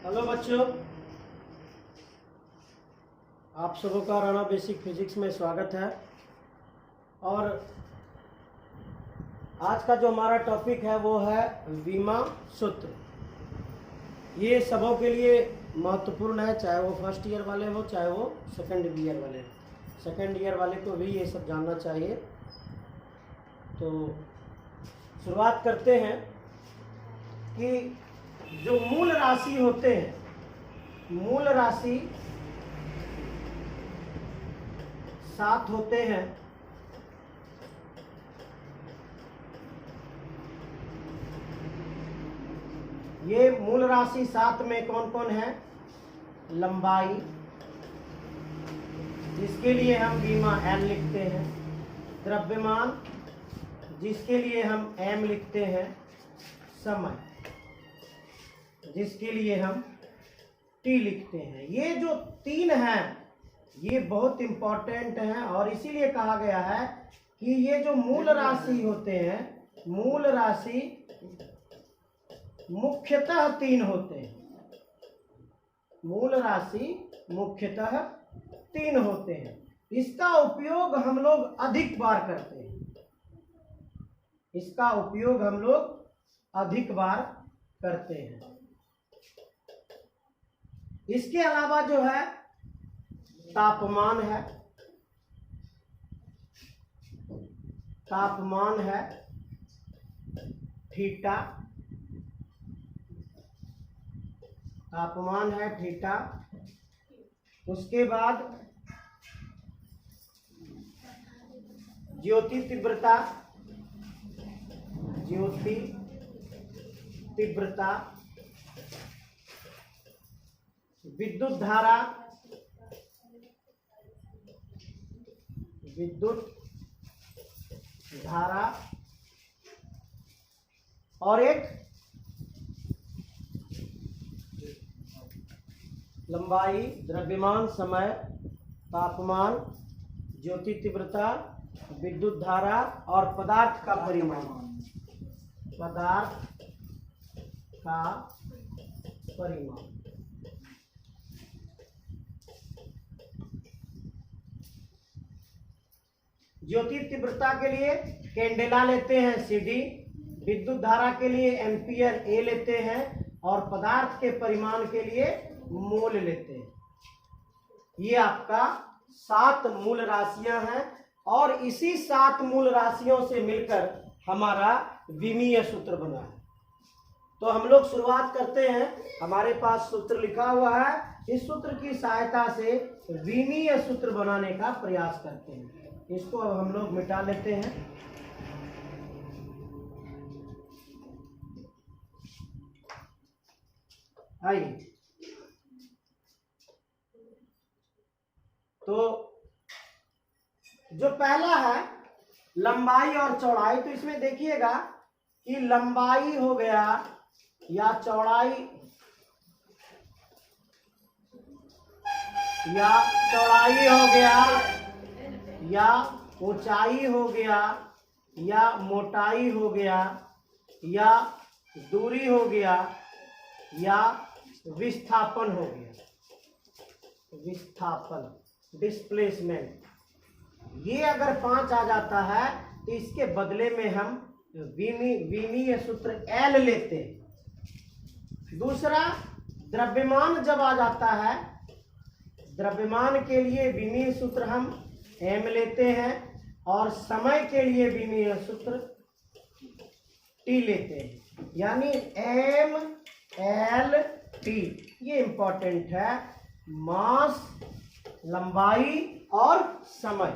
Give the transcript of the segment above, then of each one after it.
Hello बच्चों, आप सबों का राणा बेसिक फिजिक्स में स्वागत है। और आज का जो हमारा टॉपिक है वो है वीमा सूत्र। ये सबों के लिए महत्वपूर्ण है, चाहे वो फर्स्ट ईयर वाले हो चाहे वो सेकंड ईयर वाले हो। सेकंड ईयर वाले को भी ये सब जानना चाहिए। तो शुरुआत करते हैं कि जो मूल राशि होते हैं, मूल राशि 7 होते हैं। ये मूल राशि 7 में कौन कौन है? लंबाई, जिसके लिए हम वीमा L लिखते हैं। द्रव्यमान, जिसके लिए हम M लिखते हैं। समय, जिसके लिए हम T लिखते हैं। ये जो 3 हैं ये बहुत इंपॉर्टेंट हैं और इसीलिए कहा गया है कि ये जो मूल राशि होते हैं, मूल राशि मुख्यतः 3 होते हैं। मूल राशि मुख्यतः 3 होते हैं। इसका उपयोग हम लोग अधिक बार करते हैं। इसका उपयोग हम लोग अधिक बार करते हैं। इसके अलावा जो है तापमान है, तापमान है थीटा, तापमान है थीटा। उसके बाद ज्योति तीव्रता, ज्योति तीव्रता। विद्युत धारा, विद्युत धारा। और एक लंबाई, द्रव्यमान, समय, तापमान, ज्योति तीव्रता, विद्युत धारा और पदार्थ का परिमाण। पदार्थ का परिमाण। ज्योति तीव्रता के लिए कैंडेला लेते हैं CD, विद्युत धारा के लिए एम्पियर A लेते हैं और पदार्थ के परिमाण के लिए मोल लेते हैं। ये आपका 7 मूल राशियां हैं और इसी 7 मूल राशियों से मिलकर हमारा विमीय सूत्र बना है। तो हम लोग शुरुआत करते हैं। हमारे पास सूत्र लिखा हुआ है, इस सूत्र की सहायता से विमीय सूत्र बनाने का प्रयास करते हैं। इसको अब हम लोग मिटा लेते हैं। आइए, तो जो पहला है लंबाई और चौड़ाई, तो इसमें देखिएगा कि लंबाई हो गया या चौड़ाई हो गया या ऊंचाई हो गया या मोटाई हो गया या दूरी हो गया या विस्थापन हो गया। विस्थापन, डिस्प्लेसमेंट। ये अगर 5 आ जाता है तो इसके बदले में हम विमीय सूत्र L लेते हैं। दूसरा, द्रव्यमान जब आ जाता है, द्रव्यमान के लिए विमीय सूत्र हम M लेते हैं और समय के लिए विमीय सूत्र T लेते हैं, यानी MLT। ये इंपॉर्टेंट है, मास, लंबाई और समय।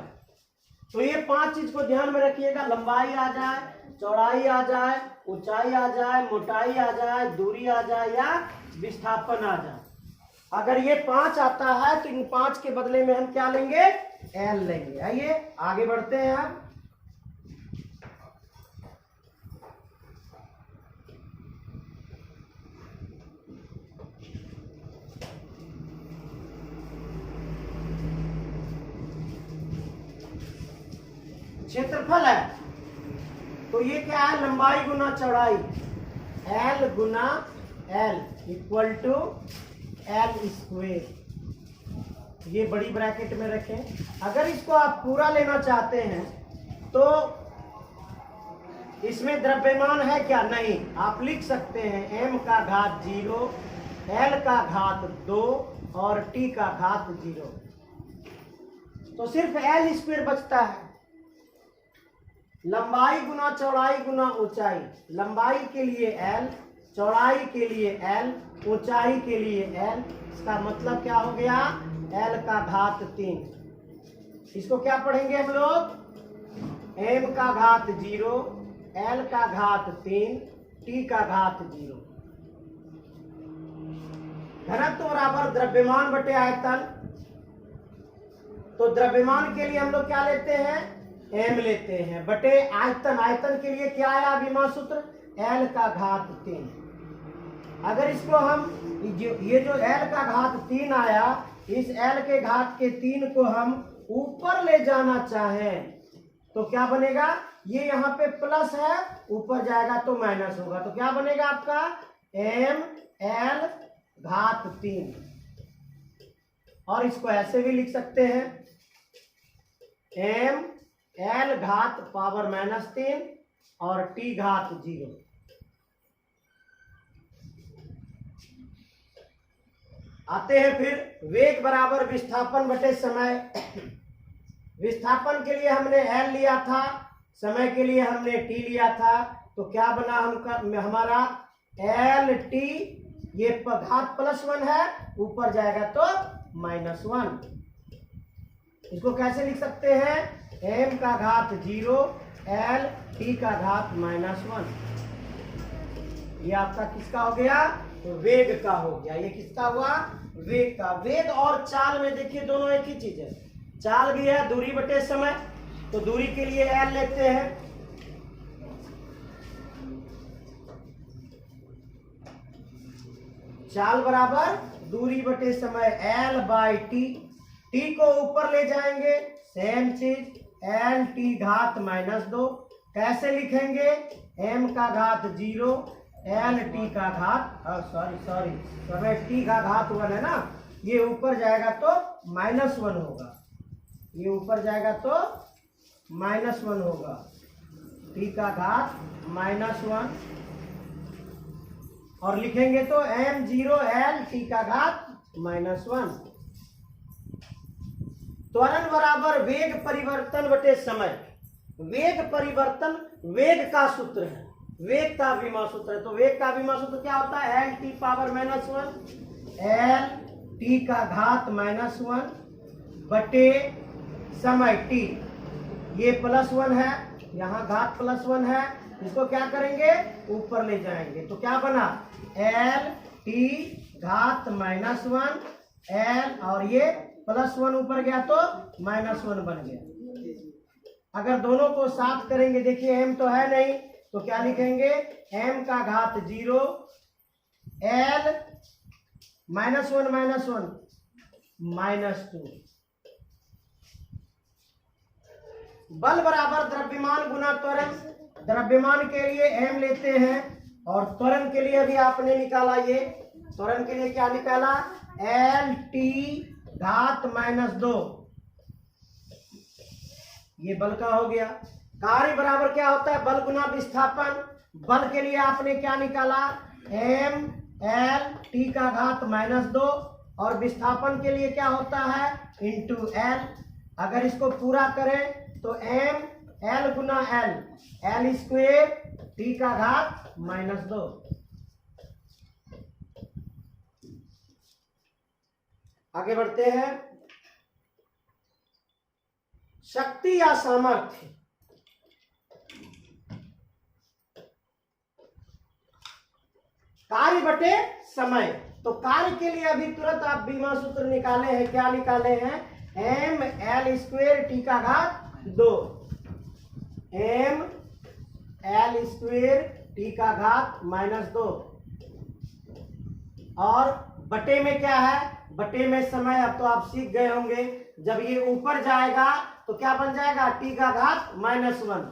तो ये 5 चीज को ध्यान में रखिएगा। लंबाई आ जाए, चौड़ाई आ जाए, ऊंचाई आ जाए, मोटाई आ जाए, दूरी आ जाए या विस्थापन आ जाए। अगर ये 5 आता है तो इन 5 के बदले में हम क्या लेंगे? L लेंगे। आइए आगे बढ़ते हैं। आप क्षेत्रफल है तो ये क्या है? लंबाई गुना चौड़ाई, L गुना L equal to L square. ये बड़ी ब्रैकेट में रखें। अगर इसको आप पूरा लेना चाहते हैं तो इसमें द्रव्यमान है क्या? नहीं। आप लिख सकते हैं m का घात 0, l का घात 2 और t का घात 0। तो सिर्फ l स्क्वायर बचता है। लंबाई गुना चौड़ाई गुना ऊंचाई। लंबाई के लिए l, चौड़ाई के लिए l, ऊंचाई के लिए l। इसका मतलब क्या हो गया? l का घात 3। इसको क्या पढ़ेंगे हम लोग? m का घात 0, l का घात 3, t का घात 0। घनत्व बराबर द्रव्यमान बटे आयतन। तो द्रव्यमान के लिए हम लोग क्या लेते हैं? m लेते हैं बटे आयतन। आयतन के लिए क्या आया बीमा सूत्र? l का घात 3। अगर इसको हम ये जो l का घात 3 आया, इस l के घात के 3 को हम ऊपर ले जाना चाहें तो क्या बनेगा? ये यहाँ पे प्लस है, ऊपर जाएगा तो माइनस होगा। तो क्या बनेगा आपका? m l घात 3। और इसको ऐसे भी लिख सकते हैं m l घात पावर -3 और t घात 0। आते हैं फिर वेग बराबर विस्थापन बटे समय। विस्थापन के लिए हमने l लिया था, समय के लिए हमने t लिया था। तो क्या बना हमारा? l t, ये घात +1 है, ऊपर जाएगा तो -1। इसको कैसे लिख सकते हैं? m का घात 0, l t का घात -1। ये आपका किसका हो गया? तो वेग का हो गया। ये किसका हुआ? वेग का। वेग और चाल में देखिए दोनों एक ही चीज है। चाल भी है दूरी बटे समय, तो दूरी के लिए l लेते हैं। चाल बराबर दूरी बटे समय l बाई टी। टी को ऊपर ले जाएंगे, सेम चीज, l t घात -2। कैसे लिखेंगे? m का घात 0, l t का घात सॉरी t का घात 1 है ना, ये ऊपर जाएगा तो -1 होगा। ये ऊपर जाएगा तो -1 होगा। t का घात -1 और लिखेंगे तो m0 l t का घात -1। त्वरण बराबर वेग परिवर्तन बटे समय। वेग परिवर्तन वेग का सूत्र है, वेग का विमा सूत्र है। तो वेग का विमा सूत्र क्या होता है? l t power -1 l t का घात -1 बटे समय t। ये +1 है, यहाँ घात +1 है, इसको क्या करेंगे? ऊपर ले जाएंगे। तो क्या बना? l t घात -1 l, और ये +1 ऊपर गया तो -1 बन गया। अगर दोनों को साथ करेंगे, देखिए m तो है नहीं, तो क्या लिखेंगे? m का घात 0 l -1 -2। बल बराबर द्रव्यमान गुना त्वरण। द्रव्यमान के लिए m लेते हैं और त्वरण के लिए अभी आपने निकाला, ये त्वरण के लिए क्या निकाला? l t घात -2। ये बल का हो गया। कार्य बराबर क्या होता है? बल गुना विस्थापन। बल के लिए आपने क्या निकाला? m l t का घात -2 और विस्थापन के लिए क्या होता है? Into l। अगर इसको पूरा करें तो m l गुना l, l स्क्वेर t का घात -2। आगे बढ़ते हैं। शक्ति या सामर्थ्य। कार्य बटे समय। तो कार्य के लिए अभी तुरंत आप बीमा सूत्र निकाले हैं। क्या निकाले हैं? m l स्क्वेर t का घात 2, m l स्क्वेर t का घात -2 और बटे में क्या है? बटे में समय। अब तो आप सीख गए होंगे, जब ये ऊपर जाएगा तो क्या बन जाएगा? t का घात -1।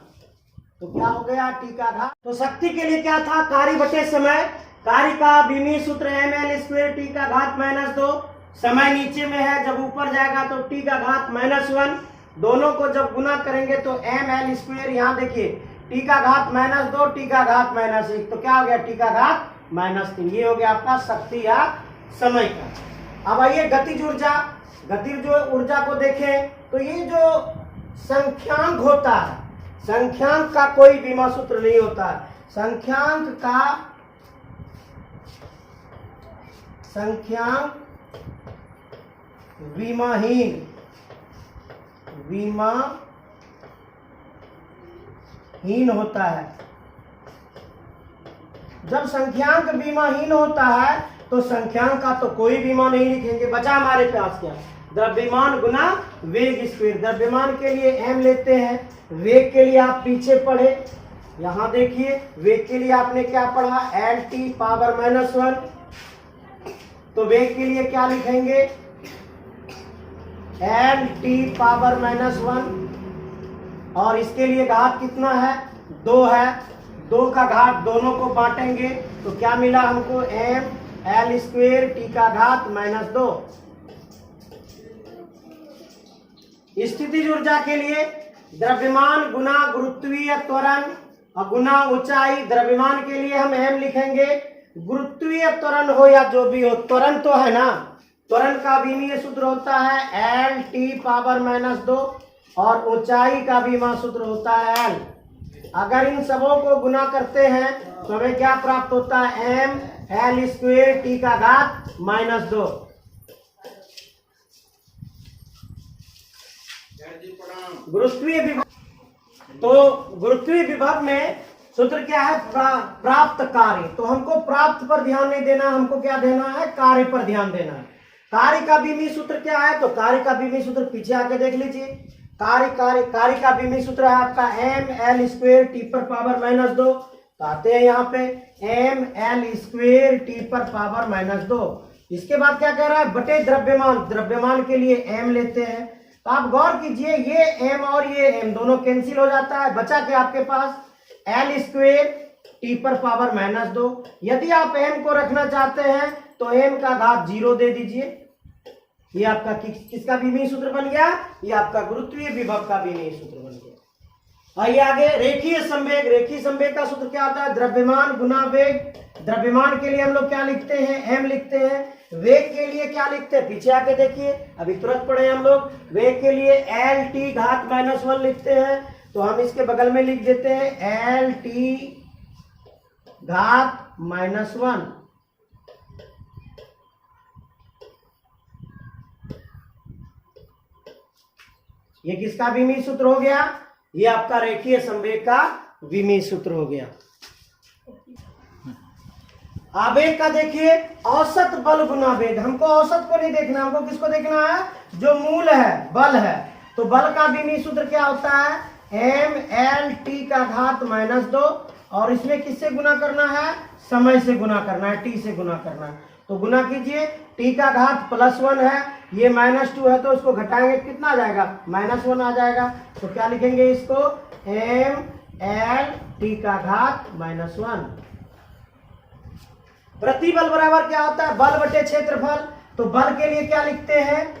तो क्या हो गया? t का घात। तो शक्ति के लिए क्या था? कार्य बटे समय। कार्य का विमीय सूत्र ml² t का घात -2। समय नीचे में है, जब ऊपर जाएगा तो t का घात -1। दोनों को जब गुना करेंगे तो ml², यहाँ देखिए t का घात -2 t का घात -1, तो क्या हो गया t का घात -3। ये हो गया आपका शक्ति या समय का। अब आइए गतिज ऊर्जा। गतिज ऊर्जा को देखें तो ये जो संख्यांक होता है, संख्यांक का कोई विमा सूत्र नहीं होता है। संख्यांक विमाहीन होता है। जब संख्यांक विमाहीन होता है तो संख्यांक का तो कोई विमा नहीं लिखेंगे, बचा हमारे पास क्या, द्रव्यमान गुना वेग स्क्वायर। द्रव्यमान के लिए m लेते हैं, वेग के लिए आप पीछे पढ़े, यहां देखिए वेग के लिए आपने क्या पढ़ा, LT पावर -1। तो वेग के लिए क्या लिखेंगे, LT पावर -1, और इसके लिए घात कितना है, 2 है। 2 का घात दोनों को बांटेंगे तो क्या मिला हमको, ml² t का घात -2। स्थितिज ऊर्जा के लिए द्रव्यमान गुना गुरुत्वीय त्वरण और गुना ऊंचाई। द्रव्यमान के लिए हम m लिखेंगे, गुरुत्वीय त्वरण हो या जो भी हो, त्वरण तो है ना, त्वरण का विमीय सूत्र होता है LT पावर -2 और ऊंचाई का विमीय सूत्र होता है L। अगर इन सबों को गुना करते हैं तो हमें क्या प्राप्त होता है, ml² t का घात -2। गुरुत्वीय विभव, तो गुरुत्वीय विभव में सूत्र क्या है, प्राप्त कार्य। तो हमको प्राप्त पर ध्यान नहीं देना, हमको क्या देना है, कार्य पर ध्यान देना है। कार्य का विमीय सूत्र क्या है, तो कार्य का विमीय सूत्र पीछे आके देख लीजिए। कार्य का विमीय सूत्र है आपका ml² t पर पावर -2। तो आते हैं यहाँ पे ml² t पर पावर -2। इसके बाद क्या कह रहा है, बटे द्रव्यमान। द्रव्यमान के लिए m लेते हैं, तो आप गौर कीजिए ये m और ये m दोनों कैंसिल हो जाता है, बचा क्या आपके पास, l² t पर पावर -2। यदि आप m को रखना चाहते हैं तो m का घात 0 दे दीजिए। ये आपका किसका विमीय सूत्र बन गया, ये आपका गुरुत्वीय विभव का विमीय सूत्र बन गया। आइए आगे, रेखीय संवेग। रेखीय संवेग का सूत्र क्या होता है, द्रव्यमान गुना वेग। द्रव्यमान के लिए हम लोग क्या लिखते हैं, m लिखते हैं। वेग के लिए क्या लिखते हैं, पीछे आके देखिए, अभी तुरंत पढ़े हम लोग। वेग के लिए LT घात -1 लिखते हैं, तो हम इसके बगल में लिख देते हैं LT घात -1। ये किसका विमीय सूत्र हो गया, ये आपका रेखीय संवेग का विमीय सूत्र हो गया। आवेग का देखिए, औसत बल गुना वेग। हमको औसत को नहीं देखना, हमको किसको देखना है, जो मूल है, बल है। तो बल का विमीय सूत्र क्या होता है, ml/t का घात -2, और इसमें किससे गुना करना है, समय से गुना करना है, t से गुना करना है। तो गुना कीजिए, t का घात +1 है, ये -2 है, तो इसको घटाएंगे कितना आ जाएगा, -1 आ जाएगा। तो क्या लिखेंगे इसको, ml/t का घात -1। प्रतिबल बराबर क्या होता है, बल बटे क्षेत्रफल। तो बल के लिए क्या लिखते हैं,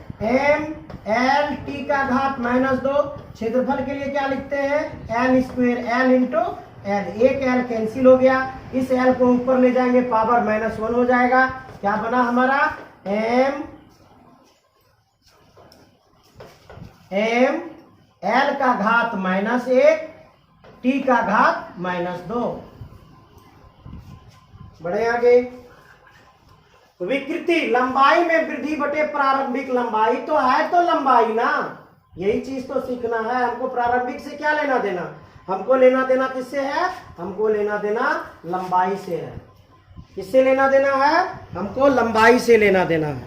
ml/t का घात -2। क्षेत्रफल के लिए क्या लिखते हैं, l² l इंटू l। एक l कैंसिल हो गया, इस l को ऊपर ले जाएंगे, पावर -1 हो जाएगा। क्या बना हमारा, m l का घात -1 t का घात -2। बढ़े आगे, विकृति। लंबाई में वृद्धि बटे प्रारंभिक लंबाई। तो है तो लंबाई ना, यही चीज तो सीखना है हमको। प्रारंभिक से क्या लेना देना, हमको लेना देना किससे है, हमको लेना देना लंबाई से है। किससे लेना देना है, हमको लंबाई से लेना देना है।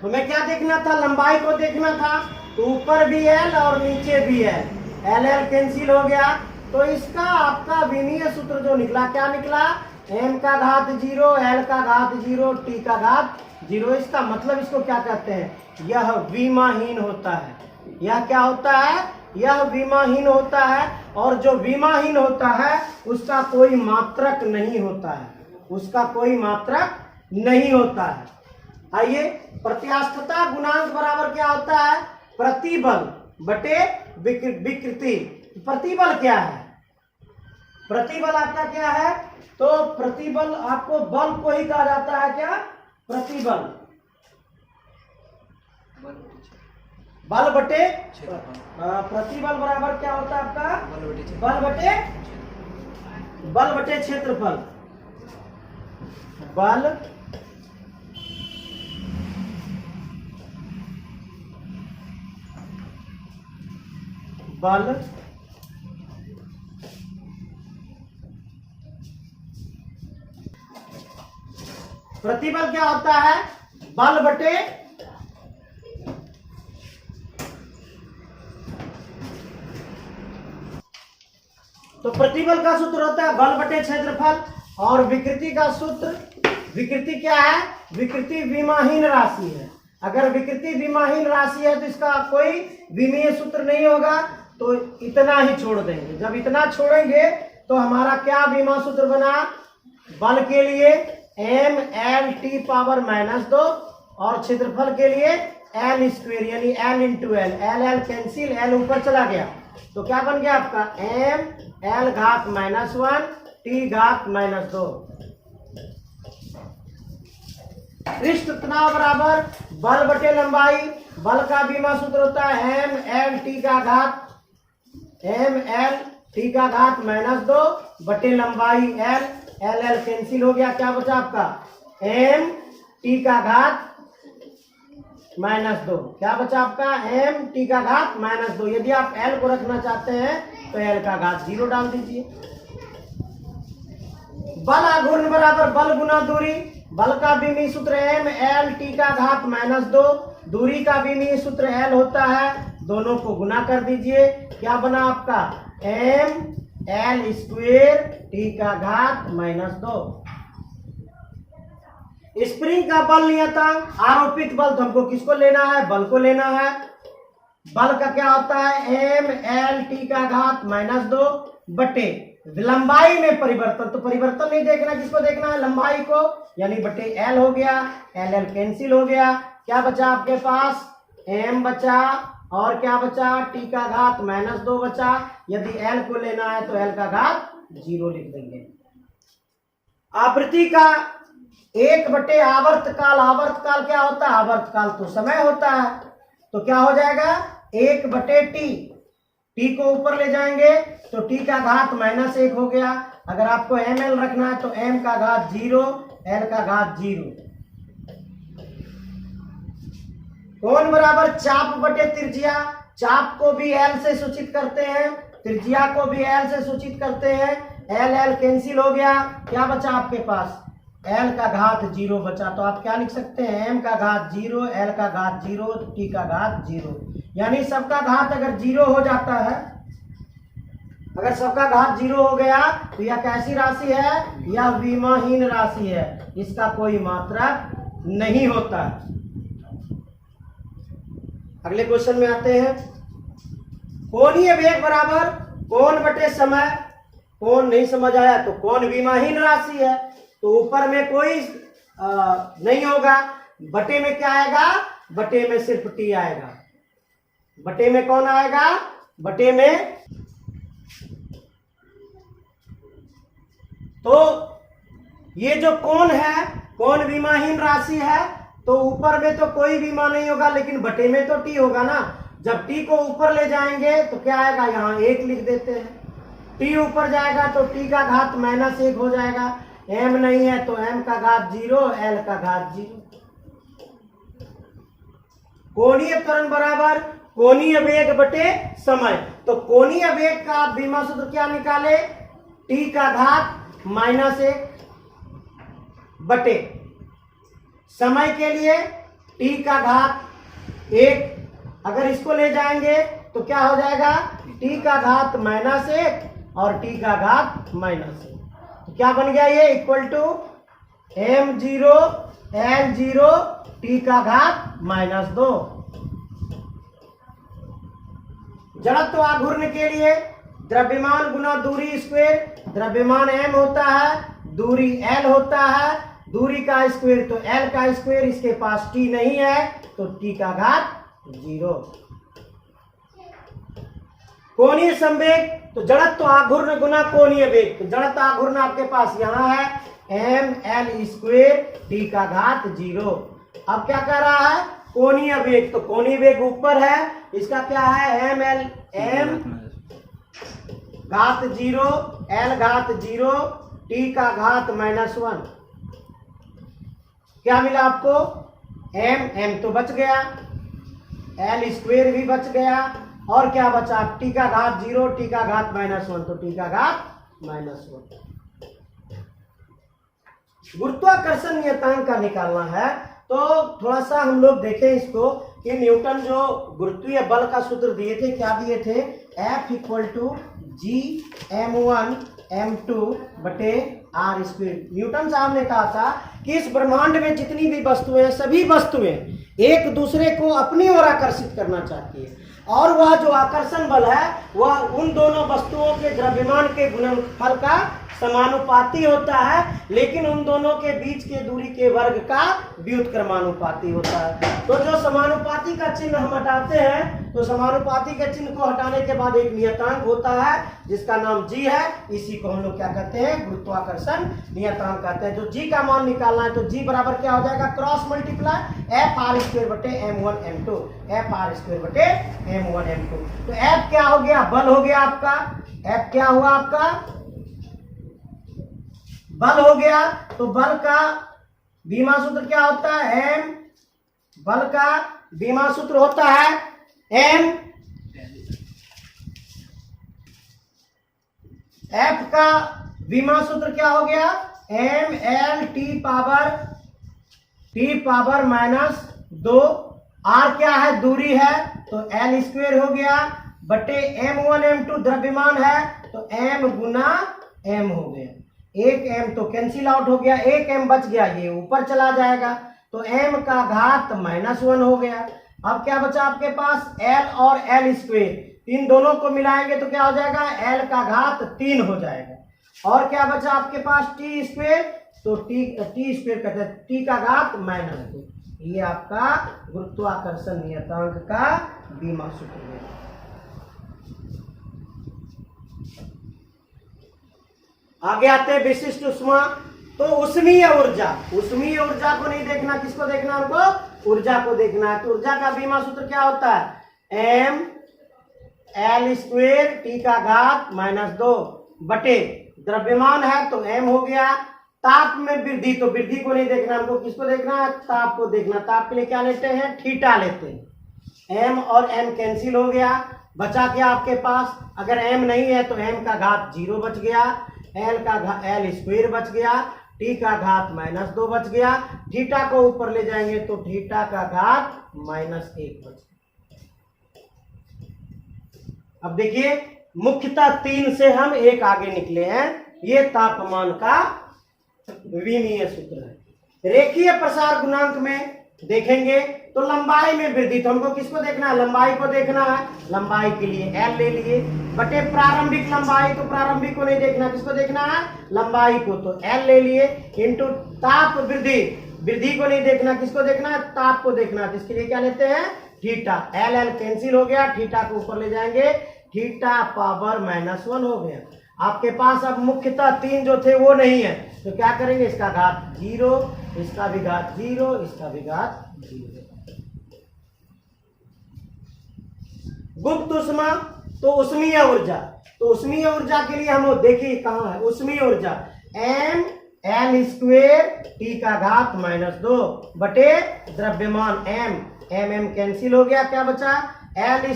तुम्हें क्या देखना था, लंबाई को देखना था। तो ऊपर भी l और नीचे भी l, l कैंसिल हो गया। तो इसका आपका विमीय सूत्र जो निकला, क्या निकला, m का घात 0, l का घात 0, t का घात 0। इसका मतलब इसको क्या कहते हैं, यह विमाहीन होता है। यह क्या होता है, यह विमाहीन होता है। और जो विमाहीन होता है उसका कोई मात्रक नहीं होता है, उसका कोई मात्रक नहीं होता है। आइए, प्रत्यास्थता गुणांक बराबर क्या होता है? प्रतिबल बटे विकृति। प्रतिबल क्या है? प्रतिबल आपका क्या है? तो प्रतिबल आपको बल को ही कहा जाता है क्या? प्रतिबल। बल बटे प्रतिबल बराबर क्या होता है आपका? बल बटे क्षेत्रफल। बल बल प्रतिबल क्या होता है? बल बटे तो प्रतिबल का सूत्र होता है बल बटे क्षेत्रफल, और विकृति का सूत्र, विकृति क्या है? विकृति विमाहीन राशि है। अगर विकृति विमाहीन राशि है तो इसका कोई विमीय सूत्र नहीं होगा, तो इतना ही छोड़ देंगे। जब इतना छोड़ेंगे तो हमारा क्या विमा सूत्र बना? बल के लिए mlt पावर -2 और क्षेत्रफल के लिए l स्क्वेयर यानी l into L. l cancel, l ऊपर चला गया, तो क्या बन गया आपका? m l घात -1 t घात -2। पृष्ठ तनाव बराबर बल बटे लंबाई। बल का विमा सूत्र होता है m l t का घात -2 बटे लंबाई l। l कैंसिल हो गया, क्या बचा आपका? m t का घात -2। क्या बचा आपका? m t का घात -2। यदि आप l को रखना चाहते हैं तो l का घात 0 डाल दीजिए। बल आघूर्ण बराबर बल गुना दूरी। बल का विमीय सूत्र m l t का घात -2, दूरी का विमीय सूत्र l होता है, दोनों को गुना कर दीजिए। क्या बना आपका? m l स्क्वेयर t का घात -2। स्प्रिंग का बल नियतांक, आरोपित बल, तो हमको किसको लेना है? बल को लेना है। बल का क्या होता है? m l t का घात -2 बटे लंबाई में परिवर्तन, तो परिवर्तन नहीं देखना, किसको देखना है? लंबाई को, यानी बटे l हो गया। l कैंसिल हो गया, क्या बचा आपके पास? m बचा, और क्या बचा? t का घात -2 बचा। यदि l को लेना है तो l का घात 0 लिख देंगे। आवृत्ति का 1 बटे आवर्तकाल। आवर्तकाल क्या होता है? आवर्तकाल तो समय होता है, तो क्या हो जाएगा? 1 बटे टी। टी को ऊपर ले जाएंगे तो टी का घात -1 हो गया। अगर आपको ml रखना है तो m का घात 0, l का घात 0। कोण बराबर चाप बटे त्रिज्या। चाप को भी l से सूचित करते हैं, त्रिज्या को भी l से सूचित करते हैं। l कैंसिल हो गया, क्या बचा आपके पास? l का घात 0 बचा। तो आप क्या लिख सकते हैं? m का घात 0, l का घात 0, t का घात 0। यानी सबका घात अगर 0 हो जाता है, अगर सबका घात 0 हो गया तो यह कैसी राशि है? यह विमाहीन राशि है, इसका कोई मात्रक नहीं होता। अगले क्वेश्चन में आते हैं। कोणीय वेग बराबर कोण बटे समय। कोण नहीं समझ आया तो कोण विमाहीन राशि है, तो ऊपर में कोई नहीं होगा, बटे में क्या आएगा? बटे में सिर्फ टी आएगा। बटे में कौन आएगा? बटे में, तो ये जो कोण है, कोण विमाहीन राशि है, तो ऊपर में तो कोई विमा नहीं होगा, लेकिन बटे में तो टी होगा ना। जब टी को ऊपर ले जाएंगे तो क्या आएगा? यहाँ 1 लिख देते हैं। टी ऊपर जाएगा तो टी का घात -1 हो जाएगा। m नहीं है तो m का घात 0, l का घात 0। कोणीय त्वरण बराबर कोणीय वेग बटे समय। तो कोणीय वेग का आप विमा सूत्र क्या निकाले? t का घात -1 बटे समय के लिए t का घात 1। अगर इसको ले जाएंगे तो क्या हो जाएगा? t का घात -1 और t का घात -1। तो क्या बन गया? ये equal to m0 l0 t का घात -2। जड़त्व आघूर्ण के लिए द्रव्यमान गुना दूरी स्क्वायर। द्रव्यमान m होता है, दूरी l होता है, दूरी का स्क्वायर तो l का स्क्वायर, इसके पास t नहीं है तो t का घात 0। कोणीय संवेग तो जड़त्व आघूर्ण गुना कोणीय वेग, तो जड़त्व आघूर्ण आपके पास यहाँ है m l स्क्वायर t का घात 0। अब क्या कर रहा है, कोणीय वेग, तो कोणीय वेग ऊपर है, इसका क्या है m घात 0 l घात 0 t का घात -1। क्या मिला आपको, m तो बच गया, l स्क्वायर भी बच गया, और क्या बचा, t का घात 0 t का घात -1, तो t का घात -1। गुरुत्वाकर्षण नियतांक का निकालना है, तो थोड़ा सा हम लोग देखें इसको कि न्यूटन जो गुरुत्वीय बल का सूत्र दिए थे, क्या दिए थे, F = G m1 m2/r²। Newton साहब ने कहा था कि इस ब्रह्मांड में जितनी भी वस्तुएं, सभी वस्तुएं एक दूसरे को अपनी ओर आकर्षित करना चाहती है, और वह जो आकर्षण बल है वह उन दोनों वस्तुओं के द्रव्यमान के गुणनफल का समानुपाती होता है, लेकिन उन दोनों के बीच के दूरी के वर्ग का व्युत्क्रमानुपाती होता है। तो जो समानुपाती का चिन्ह हम हटाते हैं, तो समानुपाती के चिन्ह को हटाने के बाद एक नियतांक होता है जिसका नाम g है, इसी को हम लोग क्या कहते हैं, गुरुत्वाकर्षण नियतांक कहते हैं। जो g का मान निकालना है, तो g बराबर क्या हो जाएगा, क्रॉस मल्टीप्लाई Fr²/m1 m2। तो F क्या हो गया, बल हो गया आपका, F क्या हुआ आपका, बल हो गया। तो बल का बीमा सूत्र क्या होता है, m, बल का बीमा सूत्र होता है m, F का बीमा सूत्र क्या हो गया, m l t power -2, r क्या है, दूरी है, तो l स्क्वायर हो गया बटे m1 m2 द्रव्यमान है, तो m गुना m हो गया। एक m तो कैंसिल आउट हो गया, एक m बच गया, ये ऊपर चला जाएगा, तो m का घात -1 हो गया। अब क्या बचा आपके पास, l और l स्क्वायर, इन दोनों को मिलाएंगे तो क्या हो जाएगा, l का घात 3 हो जाएगा। और क्या बचा आपके पास, t स्क्वायर, तो t स्क्वायर कहते हैं t का घात -2। ये आपका गुरुत्वाकर्षण नियतांक का बीमा सूत्र है। आगे आते हैं विशिष्ट उष्मा। तो उष्मीय ऊर्जा, उष्मीय ऊर्जा को नहीं देखना, किसको देखना हमको, ऊर्जा को देखना है। तो ऊर्जा का बीमा सूत्र क्या होता है, m l² t का घात -2 बटे द्रव्यमान है तो m हो गया, ताप में वृद्धि, तो वृद्धि को नहीं देखना हमको, किसको देखना है, ताप को देखना। ताप के लिए क्या लेते हैं, थीटा लेते हैं। m और m कैंसिल हो गया, बचा क्या आपके पास, अगर m नहीं है तो m का घात 0 बच गया, l स्क्वायर बच गया, t का घात -2 बच गया, थीटा को ऊपर ले जाएंगे तो थीटा का घात -1 बच गया। अब देखिए मुख्यतः 3 से हम एक आगे निकले हैं, ये तापमान का विमीय सूत्र है। रेखीय प्रसार गुणांक में देखेंगे तो लंबाई में वृद्धि, तो हमको किसको देखना है, लंबाई को देखना है। लंबाई के लिए l ले लिए बटे प्रारंभिक लंबाई, तो प्रारंभिक को नहीं देखना, किसको देखना है, लंबाई को, तो l ले लिए इंटू ताप वृद्धि, वृद्धि को नहीं देखना, किसको देखना है, ताप को देखना, तो इसके लिए क्या लेते हैं, थीटा। l कैंसिल हो गया, थीटा को ऊपर ले जाएंगे, थीटा पावर -1 हो गया। आपके पास अब मुख्यतः 3 जो थे वो नहीं है, तो क्या करेंगे, इसका घात 0, इसका भी घात 0, इसका भी घात 0। गुप्त उष्मा, तो उष्मीय ऊर्जा, तो उष्मीय ऊर्जा के लिए हम देखिए कहाँ है उष्मीय ऊर्जा, m l² t का घात -2 बटे द्रव्यमान m कैंसिल हो गया, क्या बचा, l²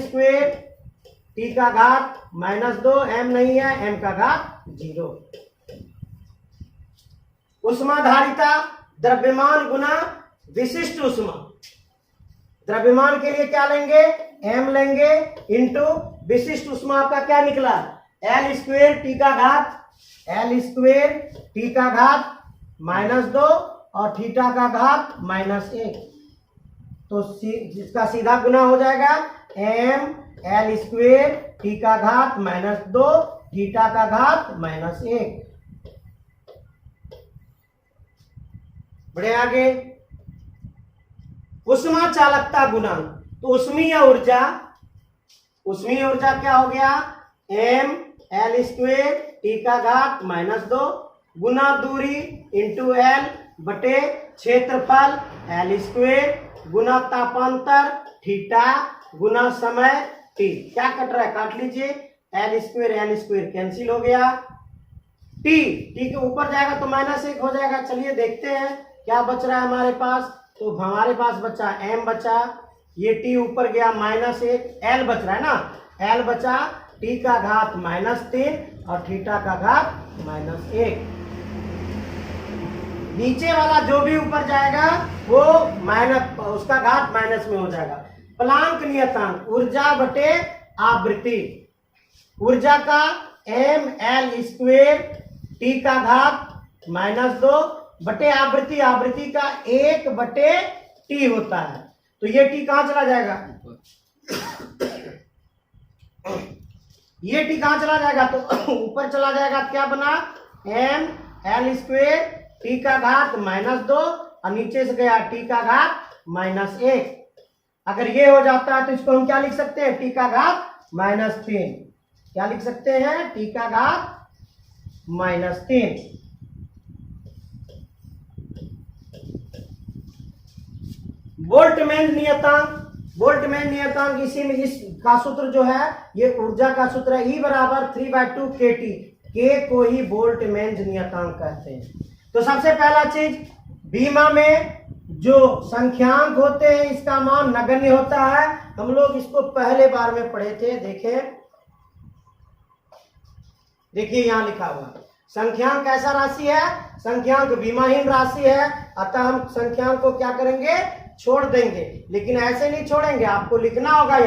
t का घात -2, m नहीं है, m का घात 0। उष्माधारिता, द्रव्यमान गुना विशिष्ट उष्मा, द्रव्यमान के लिए क्या लेंगे, m लेंगे इंटू विशिष्ट उष्मा आपका क्या निकला, l² t का घात -2 और थीटा का घात -1, तो जिसका सीधा गुना हो जाएगा m l² t का घात -2 थीटा का घात -1। बढ़े आगे। उष्मा चालकता गुणांक, तो उष्मीय ऊर्जा क्या हो गया, एम एल स्क्वेयर टी का घात -2 गुना दूरी इंटू एल बटे क्षेत्रफल एल स्क्वेयर गुना तापांतर थीटा गुना समय टी। क्या कट रहा है, काट लीजिए। एल स्क्वेयर कैंसिल हो गया। टी के ऊपर जाएगा तो -1 हो जाएगा। चलिए देखते हैं क्या बच रहा है हमारे पास। तो हमारे पास बचा m बचा, ये t ऊपर गया -1, l बच रहा है ना, l बचा t का घात -3 और थीटा का घात -1। नीचे वाला जो भी ऊपर जाएगा वो उसका घात माइनस में हो जाएगा। प्लांक नियतांक ऊर्जा बटे आवृत्ति, ऊर्जा का एम एल स्क्वेयर टी का घात -2 बटे आवृत्ति, आवृत्ति का 1 बटे टी होता है। तो ये टी कहां चला जाएगा, ये टी कहां चला जाएगा, तो ऊपर चला जाएगा। क्या बना, एम एल स्क्वेयर टी का घात -2 और नीचे से गया टी का घात -1। अगर ये हो जाता है तो इसको हम क्या लिख सकते हैं, टी का घात -3। क्या लिख सकते हैं, टी का घात -3। बोल्टमैन नियतांक इसी में, इस का सूत्र जो है ये ऊर्जा का सूत्र है, E बराबर 3/2 kT। के को ही बोल्टमैन नियतांक कहते हैं। तो सबसे पहला चीज, बीमा में जो संख्यांक होते हैं इसका मान नगण्य होता है। हम लोग इसको पहले बार में पढ़े थे, देखिए यहां लिखा हुआ संख्यांक कैसा राशि है, संख्यांक बीमाहीन राशि है। अतः हम संख्यांक को क्या करेंगे, छोड़ देंगे। लेकिन ऐसे नहीं छोड़ेंगे, आपको लिखना होगा,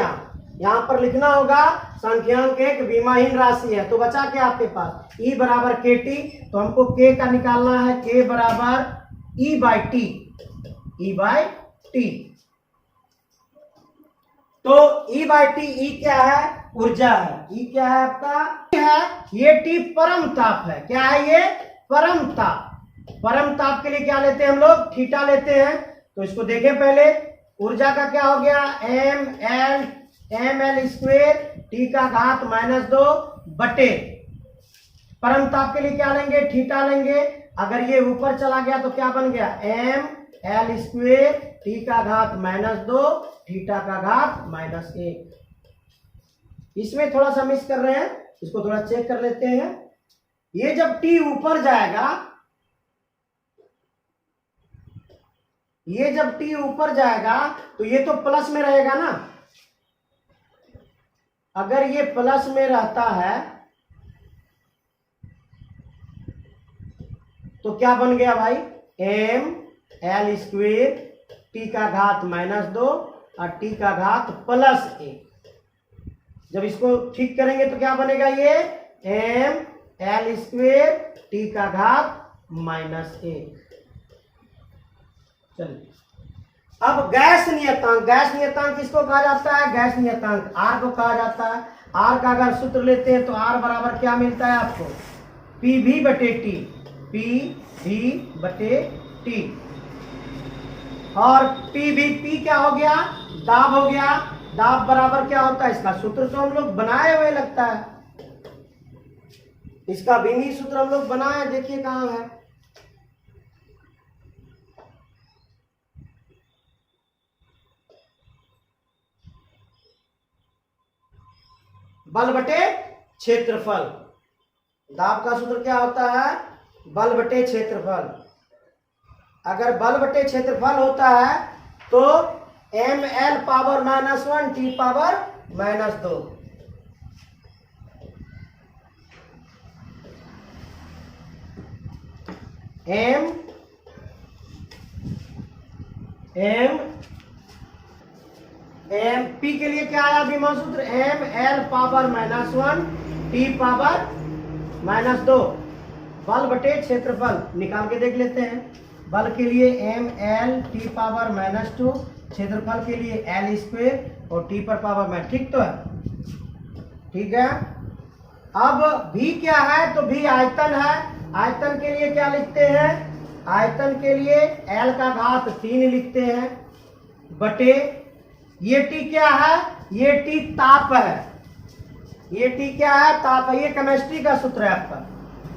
यहाँ पर लिखना होगा संख्यांक एक बीमाहीन राशि है। तो बचा क्या आपके पास, E बराबर kT। तो हमको k का निकालना है, k बराबर E/t। तो E/t, E क्या है, ऊर्जा है। E क्या है आपका, है ये T परम ताप है। क्या है ये, परम ताप। परम ताप के लिए क्या लेते हैं हम लोग, थीटा लेते हैं। तो इसको देखें पहले, ऊर्जा का क्या हो गया, एम एल स्क्वेयर टी का घात -2 बटे, परम ताप के लिए क्या लेंगे, थीटा लेंगे। अगर ये ऊपर चला गया तो क्या बन गया, एम एल स्क्वेयर टी का घात -2 थीटा का घात -1। इसमें थोड़ा सा मिस कर रहे हैं, इसको थोड़ा चेक कर लेते हैं। ये जब टी ऊपर जाएगा, ये जब टी ऊपर जाएगा तो ये तो प्लस में रहेगा ना। अगर ये प्लस में रहता है तो क्या बन गया भाई, एम एल स्क्वेयर टी का घात -2 और टी का घात +1। जब इसको ठीक करेंगे तो क्या बनेगा, ये एम एल स्क्वेयर टी का घात -1। चलिए अब गैस नियतांक किसको कहा जाता है, गैस नियतांक आर को कहा जाता है। आर का अगर सूत्र लेते हैं तो आर बराबर क्या मिलता है आपको, पी बटे टी। और पी क्या हो गया, दाब हो गया। दाब बराबर क्या होता है, इसका सूत्र तो हम लोग बनाए हुए लगता है, इसका बीमी सूत्र हम लोग बनाए, देखिए कहां है, बल बटे क्षेत्रफल। दाब का सूत्र क्या होता है, बल बटे क्षेत्रफल। अगर बल बटे क्षेत्रफल होता है तो ml power -1 t power -2। P के लिए क्या आया बीमा सूत्र, ml पावर -1 t पावर -2। बल बटे क्षेत्रफल निकाल के देख लेते हैं। बल के लिए ml t पावर -2, क्षेत्रफल के लिए l स्क्वेयर और t पर पावर में, ठीक तो है, ठीक है। अब v क्या है, तो v आयतन है। आयतन के लिए क्या लिखते हैं, आयतन के लिए L का घात 3 लिखते हैं बटे ये T क्या है, ये T ताप है, ये T क्या है, ताप है। ये केमिस्ट्री का सूत्र है आपका।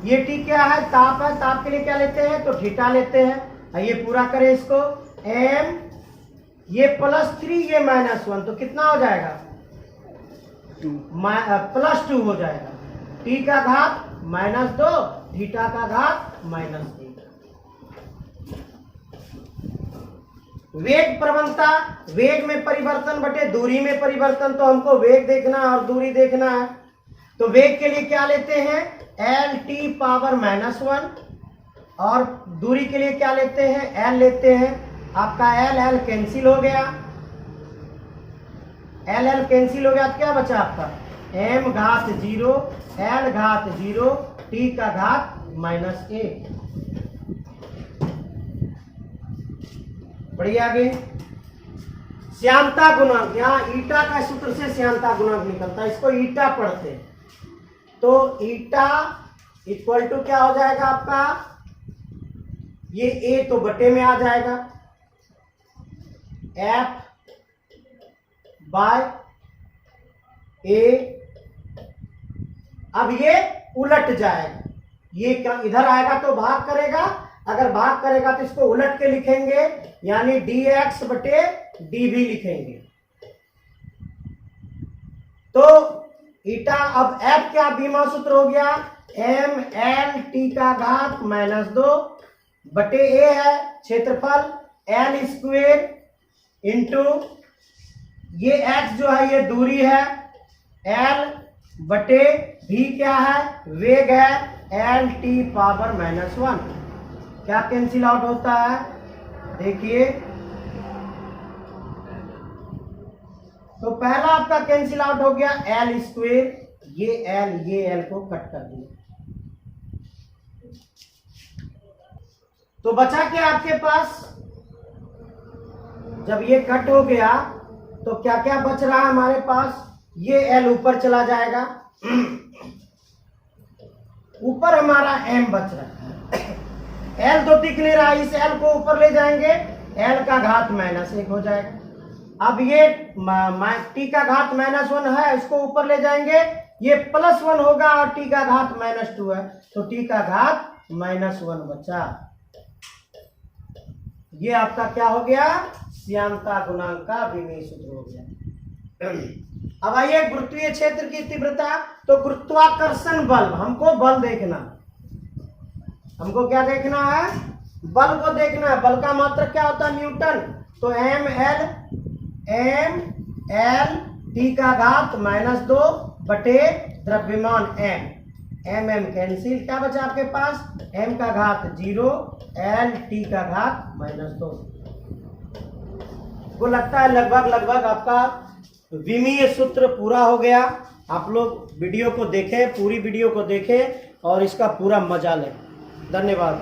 ये T क्या है, ताप है। ताप के लिए क्या लेते हैं, तो थीटा लेते हैं। ये पूरा करें इसको, m ये +3 ये -1 तो कितना हो जाएगा, +2 हो जाएगा। T का घात -2, थीटा का घात -1। वेग प्रवणता, वेग में परिवर्तन बटे दूरी में परिवर्तन। तो हमको वेग देखना है और दूरी देखना है। तो वेग के लिए क्या लेते हैं, L(t⁻⁻1) और दूरी के लिए क्या लेते हैं, L लेते हैं। आपका L कैंसिल हो गया, L कैंसिल हो गया तो क्या बचा आपका, m घात 0, L घात 0, T का घात -1। बढ़िए आगे। श्यानता गुणांक, यहाँ ईटा का सूत्र से श्यानता गुणांक निकलता है, इसको ईटा पढ़ते हैं। तो ईटा इक्वल टू क्या हो जाएगा आपका, ये A तो बटे में आ जाएगा, F बाय A। अब ये उलट जाएगा, ये इधर आएगा तो भाग करेगा, अगर भाग करेगा तो इसको उलट के लिखेंगे, यानी dx बटे dv लिखेंगे। तो ईटा, अब F क्या बीमा सूत्र हो गया, mL t का घात -2 बटे A है क्षेत्रफल, L² इंटू ये x जो है ये दूरी है, L बटे v क्या है, वेग है, L(t⁻⁻1) क्या कैंसिल आउट होता है, देखिए। तो पहला आपका कैंसिल आउट हो गया L², ये L को कट कर दिया। तो बचा क्या आपके पास, जब ये कट हो गया तो क्या क्या बच रहा है हमारे पास, ये L ऊपर चला जाएगा, ऊपर हमारा M बच रहा है। L तो दिख नहीं रहा, इस L को ऊपर ले जाएंगे, L का घात -1 हो जाएगा। अब ये T का घात -1 है, इसको ऊपर ले जाएंगे, ये +1 होगा और T का घात -2 है, तो T का घात -1 बचा। ये आपका क्या हो गया, श्यानता गुणांक का विमीय सूत्र हो गया। अब आइए गुरुत्वीय क्षेत्र की तीव्रता। तो गुरुत्वाकर्षण बल, हमको बल देखना, हमको क्या देखना है, बल को देखना है। बल का मात्रक क्या होता है, न्यूटन। तो m L T का घात -2 बटे द्रव्यमान m कैंसिल, क्या बचा आपके पास, m का घात 0, L T का घात -2। को लगता है लगभग आपका विमीय सूत्र पूरा हो गया। आप लोग वीडियो को देखें, पूरी वीडियो को देखें और इसका पूरा मजा लें। धन्यवाद।